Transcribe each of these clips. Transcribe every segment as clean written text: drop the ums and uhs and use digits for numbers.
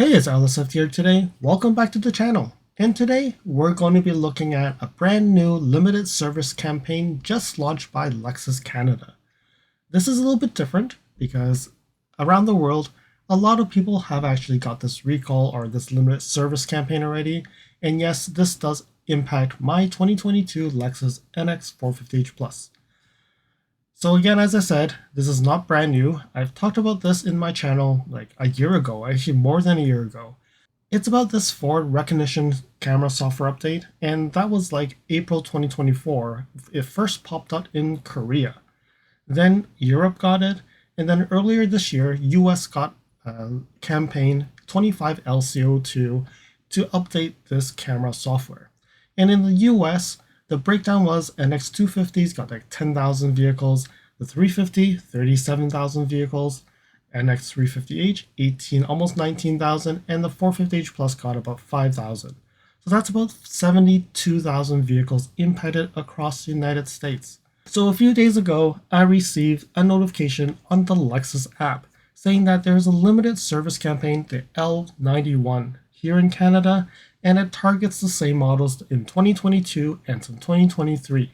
Hey, it's LSFT here today. Welcome back to the channel. And today we're going to be looking at a brand new limited service campaign just launched by Lexus Canada. This is a little bit different because around the world, a lot of people have actually got this recall or this limited service campaign already. And yes, this does impact my 2022 Lexus NX 450h Plus. So again, as I said, this is not brand new. I've talked about this in my channel like a year ago, actually more than a year ago. It's about this forward recognition camera software update, and that was like April 2024. It first popped out in Korea. Then Europe got it, and then earlier this year, US got campaign 25LCO2 to update this camera software. And in the US, the breakdown was NX250's got like 10,000 vehicles, the 350, 37,000 vehicles, NX350H, 18, almost 19,000, and the 450H Plus got about 5,000. So that's about 72,000 vehicles impacted across the United States. So a few days ago, I received a notification on the Lexus app saying that there's a limited service campaign, the L91, here in Canada, and it targets the same models in 2022 and some 2023.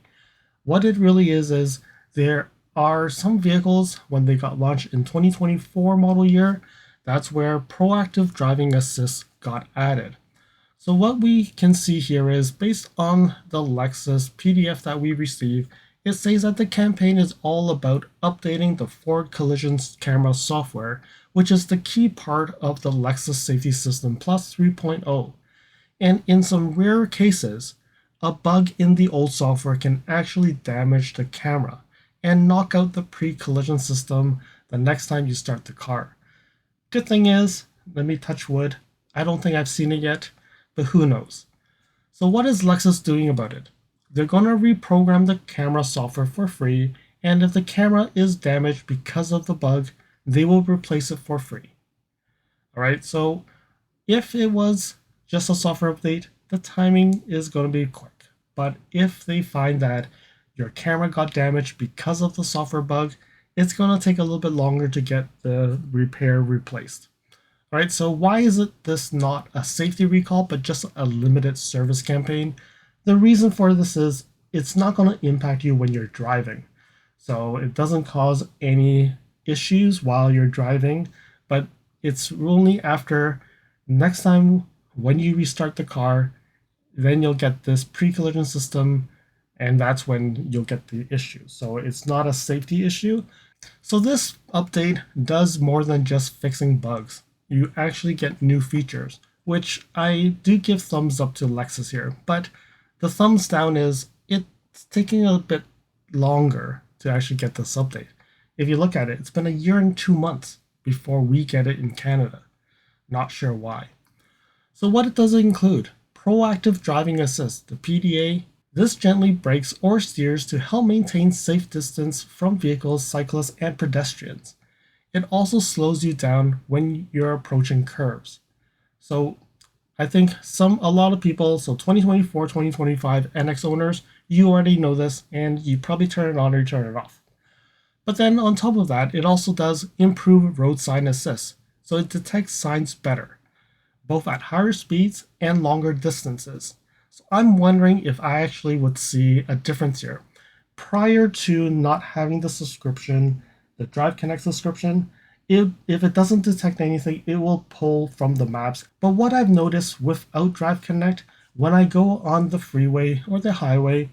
What it really is there are some vehicles when they got launched in 2024 model year, that's where proactive driving assist got added. So what we can see here is based on the Lexus PDF that we received, it says that the campaign is all about updating the forward collision camera software, which is the key part of the Lexus Safety System Plus 3.0. And in some rare cases, a bug in the old software can actually damage the camera and knock out the pre-collision system the next time you start the car. Good thing is, let me touch wood, I don't think I've seen it yet, but who knows. So what is Lexus doing about it? They're going to reprogram the camera software for free, and if the camera is damaged because of the bug, they will replace it for free. Alright, so if it was just a software update, the timing is going to be quick. But if they find that your camera got damaged because of the software bug, it's going to take a little bit longer to get the repair replaced. All right, so why is this not a safety recall, but just a limited service campaign? The reason for this is it's not going to impact you when you're driving. So it doesn't cause any issues while you're driving, but it's only after next time when you restart the car, then you'll get this pre-collision system, and that's when you'll get the issue. So it's not a safety issue. So this update does more than just fixing bugs. You actually get new features, which I do give thumbs up to Lexus here, but the thumbs down is it's taking a bit longer to actually get this update. If you look at it, it's been a year and 2 months before we get it in Canada. Not sure why. So what it does include? Proactive driving assist, the PDA. This gently brakes or steers to help maintain safe distance from vehicles, cyclists, and pedestrians. It also slows you down when you're approaching curves. So I think a lot of people, so 2024, 2025 NX owners, you already know this, and you probably turn it on or you turn it off. But then on top of that, it also does improve road sign assist, so it detects signs better, both at higher speeds and longer distances. So I'm wondering if I actually would see a difference here. Prior to not having the subscription, the Drive Connect subscription, if it doesn't detect anything, it will pull from the maps. But what I've noticed without Drive Connect, when I go on the freeway or the highway,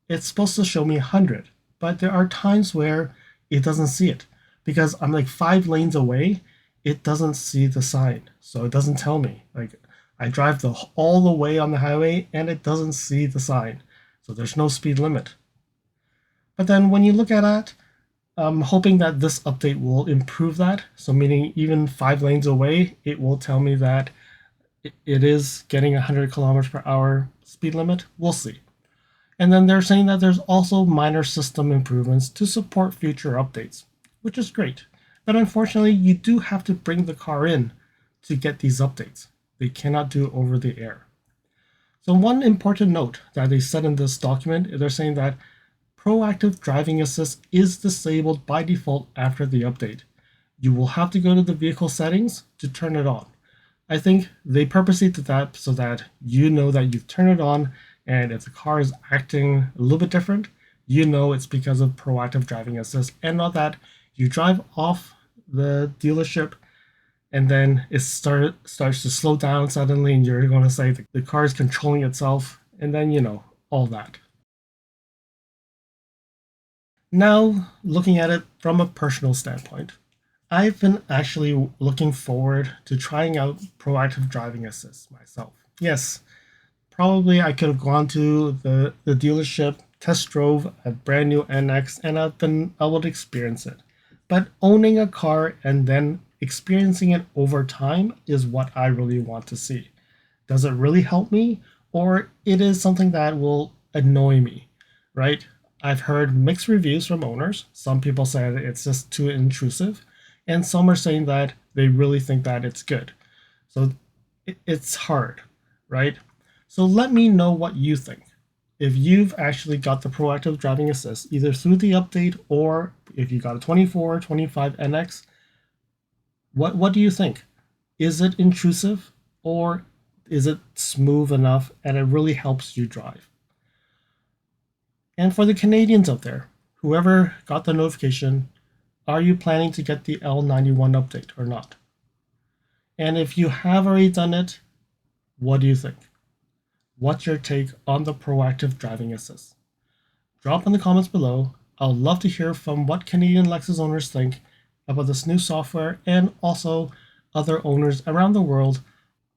it's supposed to show me 100. But there are times where it doesn't see it because I'm like 5 lanes away. It doesn't see the sign, so it doesn't tell me. Like I drive all the way on the highway and it doesn't see the sign, so there's no speed limit. But then when you look at it, I'm hoping that this update will improve that. So meaning even 5 lanes away, it will tell me that it is getting 100 kilometers per hour speed limit. We'll see. And then they're saying that there's also minor system improvements to support future updates, which is great. But unfortunately, you do have to bring the car in to get these updates. They cannot do it over the air. So one important note that they said in this document, they're saying that proactive driving assist is disabled by default after the update. You will have to go to the vehicle settings to turn it on. I think they purposely did that so that you know that you've turned it on, and if the car is acting a little bit different, you know it's because of proactive driving assist, and not that you drive off the dealership and then it starts to slow down suddenly, and you're going to say the car is controlling itself, and then all that. Now, looking at it from a personal standpoint, I've been actually looking forward to trying out proactive driving assist myself. Yes, probably I could have gone to the dealership, test drove a brand new NX, and I've been able to experience it. But owning a car and then experiencing it over time is what I really want to see. Does it really help me? Or it is something that will annoy me, right? I've heard mixed reviews from owners. Some people say that it's just too intrusive, and some are saying that they really think that it's good. So it's hard, right? So let me know what you think. If you've actually got the proactive driving assist, either through the update or if you got a 24, 25 NX, what do you think? Is it intrusive, or is it smooth enough and it really helps you drive? And for the Canadians out there, whoever got the notification, are you planning to get the L91 update or not? And if you have already done it, what do you think? What's your take on the proactive driving assist? Drop in the comments below. I'd love to hear from what Canadian Lexus owners think about this new software, and also other owners around the world.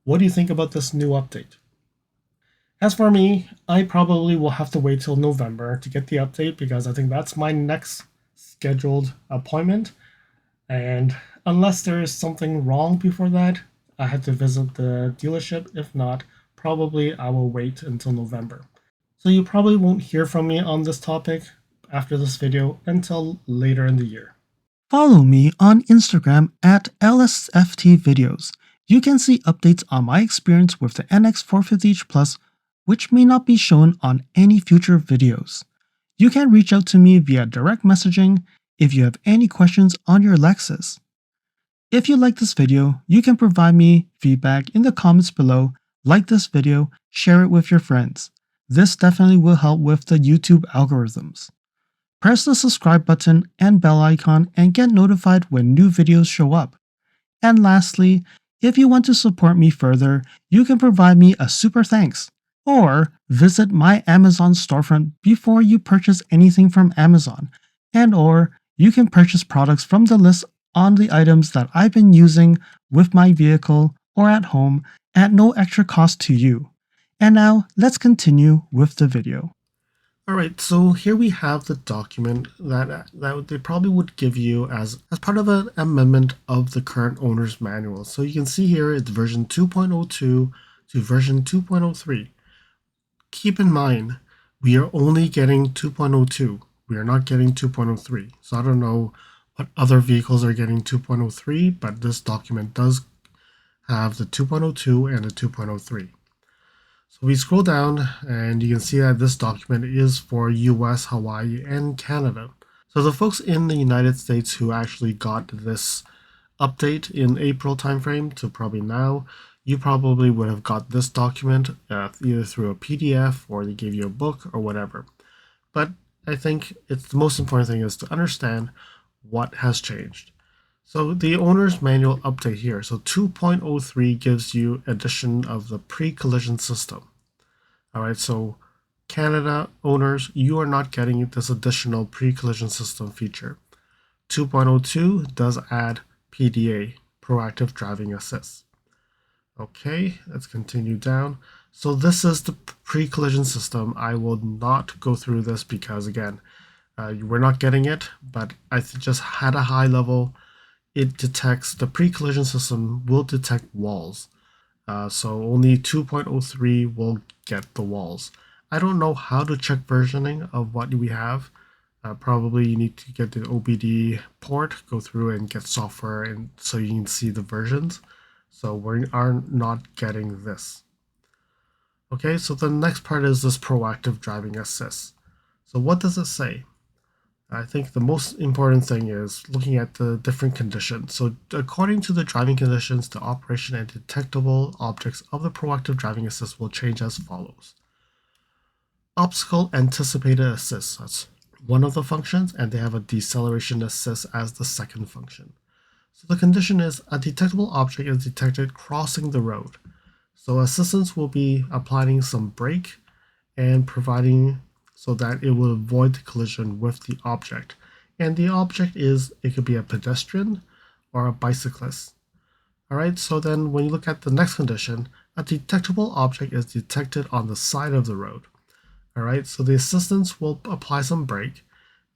What do you think about this new update? As for me, I probably will have to wait till November to get the update because I think that's my next scheduled appointment. And unless there is something wrong before that, I have to visit the dealership. If not, probably I will wait until November. So you probably won't hear from me on this topic after this video until later in the year. Follow me on Instagram at LSFT videos. You can see updates on my experience with the NX 450H Plus, which may not be shown on any future videos. You can reach out to me via direct messaging if you have any questions on your Lexus. If you like this video, you can provide me feedback in the comments below, like this video, share it with your friends. This definitely will help with the YouTube algorithms. Press the subscribe button and bell icon and get notified when new videos show up. And lastly, if you want to support me further, you can provide me a super thanks, or visit my Amazon storefront before you purchase anything from Amazon, or you can purchase products from the list on the items that I've been using with my vehicle or at home at no extra cost to you. And now let's continue with the video. Alright, so here we have the document that they probably would give you as part of an amendment of the current owner's manual. So you can see here it's version 2.02 to version 2.03. Keep in mind, we are only getting 2.02. We are not getting 2.03. So I don't know what other vehicles are getting 2.03, but this document does have the 2.02 and the 2.03. So we scroll down and you can see that this document is for US, Hawaii, and Canada. So the folks in the United States who actually got this update in April timeframe to probably now, you probably would have got this document either through a PDF or they gave you a book or whatever. But I think it's the most important thing is to understand what has changed. So the owner's manual update here. So 2.03 gives you addition of the pre-collision system. All right, so Canada owners, you are not getting this additional pre-collision system feature. 2.02 does add PDA, proactive driving assist. Okay, let's continue down. So this is the pre-collision system. I will not go through this because again, we're not getting it, but I just had a high level. It detects, the pre-collision system will detect walls. So only 2.03 will get the walls. I don't know how to check versioning of what we have. Probably you need to get the OBD port, go through and get software, and so you can see the versions. So we are not getting this. Okay, so the next part is this proactive driving assist. So what does it say? I think the most important thing is looking at the different conditions. So according to the driving conditions, the operation and detectable objects of the proactive driving assist will change as follows. Obstacle anticipated assist, that's one of the functions, and they have a deceleration assist as the second function. So the condition is a detectable object is detected crossing the road. So assistance will be applying some brake and providing so that it will avoid the collision with the object. And the object is, it could be a pedestrian or a bicyclist. All right, so then when you look at the next condition, a detectable object is detected on the side of the road. All right, so the assistance will apply some brake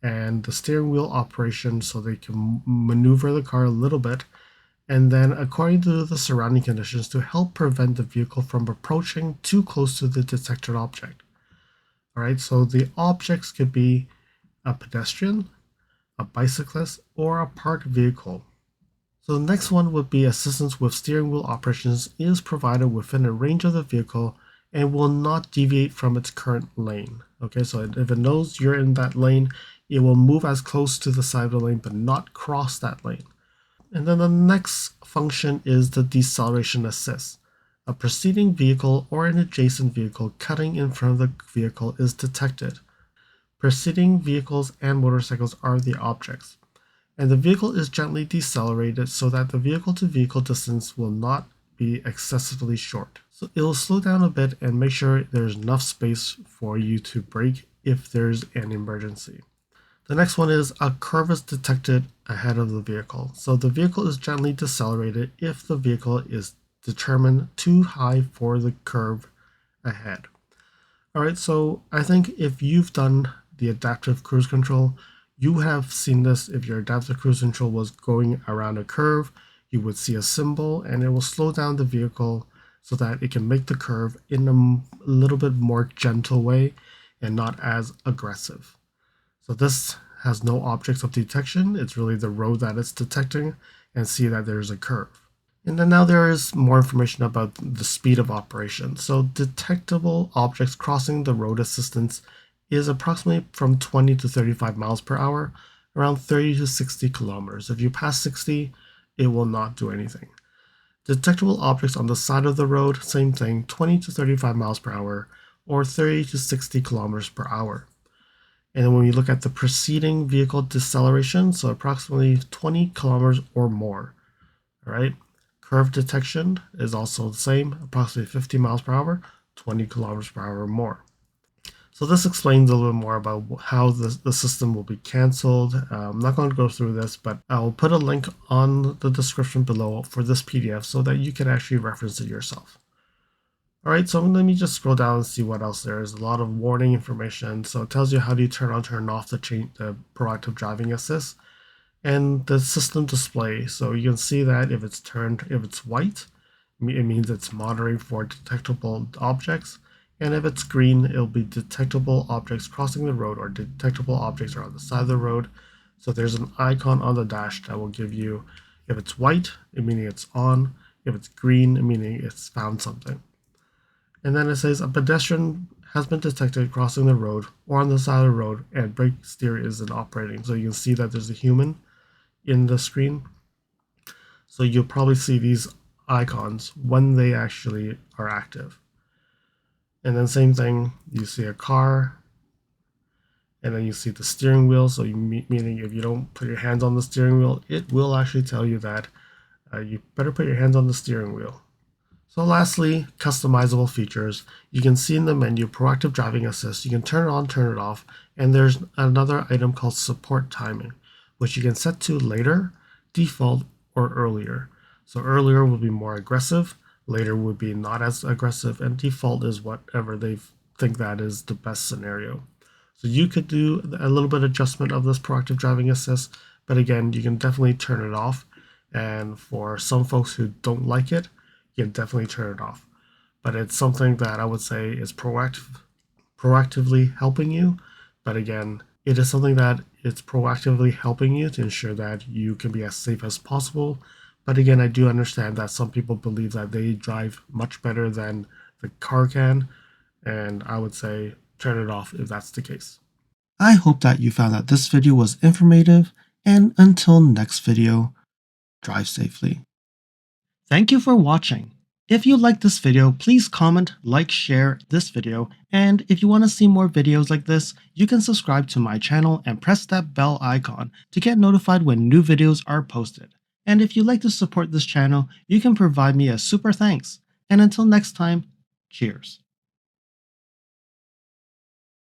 and the steering wheel operation so they can maneuver the car a little bit, and then according to the surrounding conditions to help prevent the vehicle from approaching too close to the detected object. All right, so the objects could be a pedestrian, a bicyclist, or a parked vehicle. So the next one would be assistance with steering wheel operations is provided within a range of the vehicle and will not deviate from its current lane. Okay, so if it knows you're in that lane, it will move as close to the side of the lane but not cross that lane. And then the next function is the deceleration assist. A preceding vehicle or an adjacent vehicle cutting in front of the vehicle is detected. Preceding vehicles and motorcycles are the objects, and the vehicle is gently decelerated so that the vehicle-to-vehicle distance will not be excessively short. So it will slow down a bit and make sure there's enough space for you to brake if there's an emergency. The next one is a curve is detected ahead of the vehicle. So the vehicle is gently decelerated if the vehicle is determined too high for the curve ahead. All right, so I think if you've done the adaptive cruise control, you have seen this. If your adaptive cruise control was going around a curve, you would see a symbol and it will slow down the vehicle so that it can make the curve in a little bit more gentle way and not as aggressive. So this has no objects of detection. It's really the road that it's detecting and see that there's a curve. And then now there is more information about the speed of operation. So detectable objects crossing the road assistance is approximately from 20 to 35 miles per hour, around 30 to 60 kilometers. If you pass 60, it will not do anything. Detectable objects on the side of the road, same thing, 20 to 35 miles per hour or 30 to 60 kilometers per hour. And when we look at the preceding vehicle deceleration, so approximately 20 kilometers or more. All right. Curve detection is also the same, approximately 50 miles per hour, 20 kilometers per hour or more. So this explains a little more about how the system will be canceled. I'm not going to go through this, but I'll put a link on the description below for this PDF so that you can actually reference it yourself. All right, so let me just scroll down and see what else there is. A lot of warning information. So it tells you how do you turn on, turn off the proactive driving assist and the system display. So you can see that if it's white, it means it's monitoring for detectable objects. And if it's green, it'll be detectable objects crossing the road or detectable objects are on the side of the road. So there's an icon on the dash that will give you, if it's white, meaning it's on. If it's green, meaning it's found something. And then it says a pedestrian has been detected crossing the road or on the side of the road and brake steer isn't operating. So you can see that there's a human in the screen. So you'll probably see these icons when they actually are active. And then same thing, you see a car, and then you see the steering wheel. So meaning if you don't put your hands on the steering wheel, it will actually tell you that you better put your hands on the steering wheel. So lastly, customizable features. You can see in the menu proactive driving assist. You can turn it on, turn it off, and there's another item called support timing, which you can set to later, default, or earlier. So earlier will be more aggressive, later would be not as aggressive, and default is whatever they think that is the best scenario. So you could do a little bit of adjustment of this proactive driving assist, but again, you can definitely turn it off. And for some folks who don't like it, you can definitely turn it off. But it's something that I would say is proactively helping you. But again, it is something that it's proactively helping you to ensure that you can be as safe as possible. But again, I do understand that some people believe that they drive much better than the car can. And I would say turn it off if that's the case. I hope that you found that this video was informative, and until next video, drive safely. Thank you for watching. If you liked this video, please comment, like, share this video, and if you want to see more videos like this, you can subscribe to my channel and press that bell icon to get notified when new videos are posted. And if you'd like to support this channel, you can provide me a super thanks. And until next time, cheers.